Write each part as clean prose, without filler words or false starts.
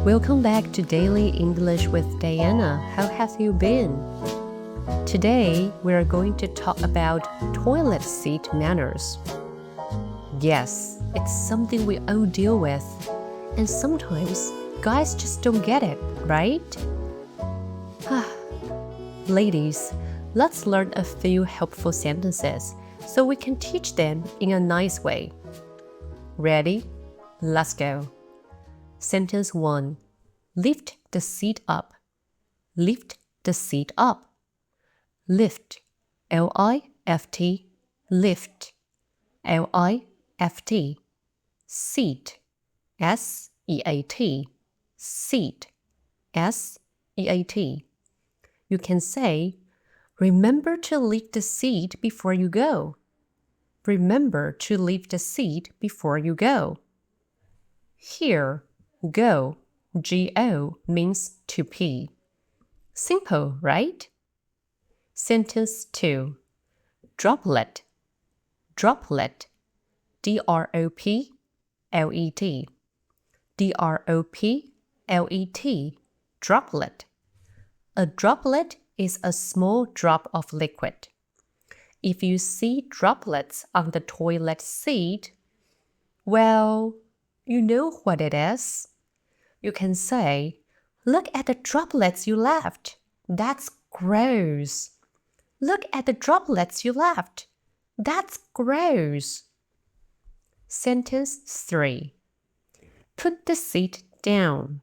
Welcome back to Daily English with Diana. How have you been? Today, we're going to talk about toilet seat manners. Yes, it's something we all deal with. And sometimes, guys just don't get it, right? Ladies, let's learn a few helpful sentences so we can teach them in a nice way. Ready? Let's go. Sentence 1. Lift the seat up. Lift the seat up. Lift. L-I-F-T. Lift. L-I-F-T. Seat. S-E-A-T. Seat. S-E-A-T. You can say, remember to lift the seat before you go. Remember to lift the seat before you go. Here, go, G-O, means to pee. Simple, right? Sentence 2. Droplet. Droplet. D-R-O-P-L-E-T. D-R-O-P-L-E-T. Droplet. A droplet is a small drop of liquid. If you see droplets on the toilet seat, well, you know what it is. You can say, look at the droplets you left. That's gross. Look at the droplets you left. That's gross. Sentence 3. Put the seat down.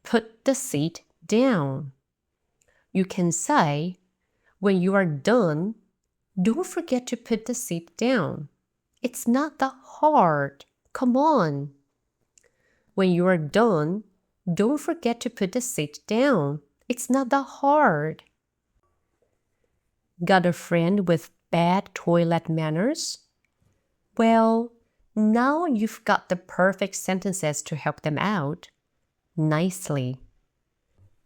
Put the seat down. You can say, when you are done, don't forget to put the seat down. It's not that hard. Come on. When you are done, don't forget to put the seat down. It's not that hard. Got a friend with bad toilet manners? Well, now you've got the perfect sentences to help them out. Nicely.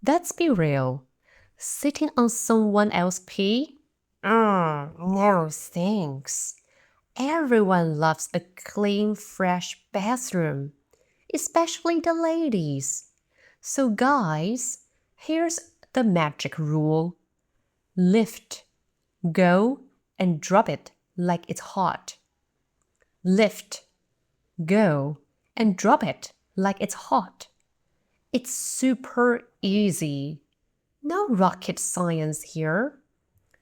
Let's be real. Sitting on someone else's pee? No thanks. Everyone loves a clean, fresh bathroom, especially the ladies. So guys, here's the magic rule. Lift, go, and drop it like it's hot. Lift, go, and drop it like it's hot. It's super easy. No rocket science here.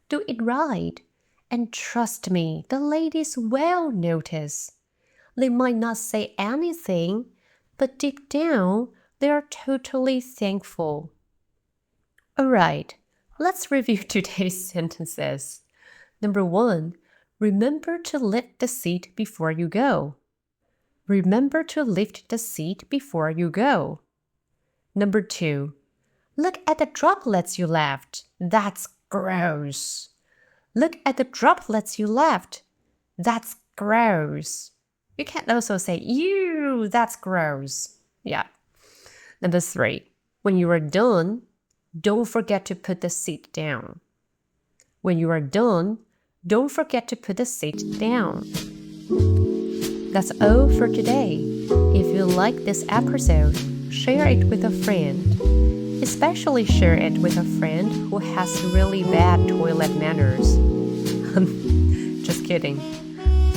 Do it right. And trust me, the ladies will notice. They might not say anything, but deep down, they are totally thankful. Alright, let's review today's sentences. Number 1, remember to lift the seat before you go. Remember to lift the seat before you go. Number 2, look at the droplets you left. That's gross. Look at the droplets you left. That's gross. You can also say, ew, that's gross. Yeah. Number 3, when you are done, don't forget to put the seat down. When you are done, don't forget to put the seat down. That's all for today. If you like this episode, share it with a friend. Especially share it with a friend who has really bad toilet manners. Just kidding.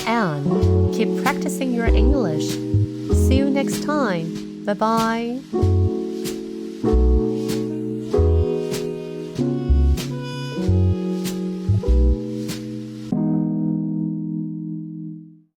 And keep practicing your English. See you next time. Bye-bye.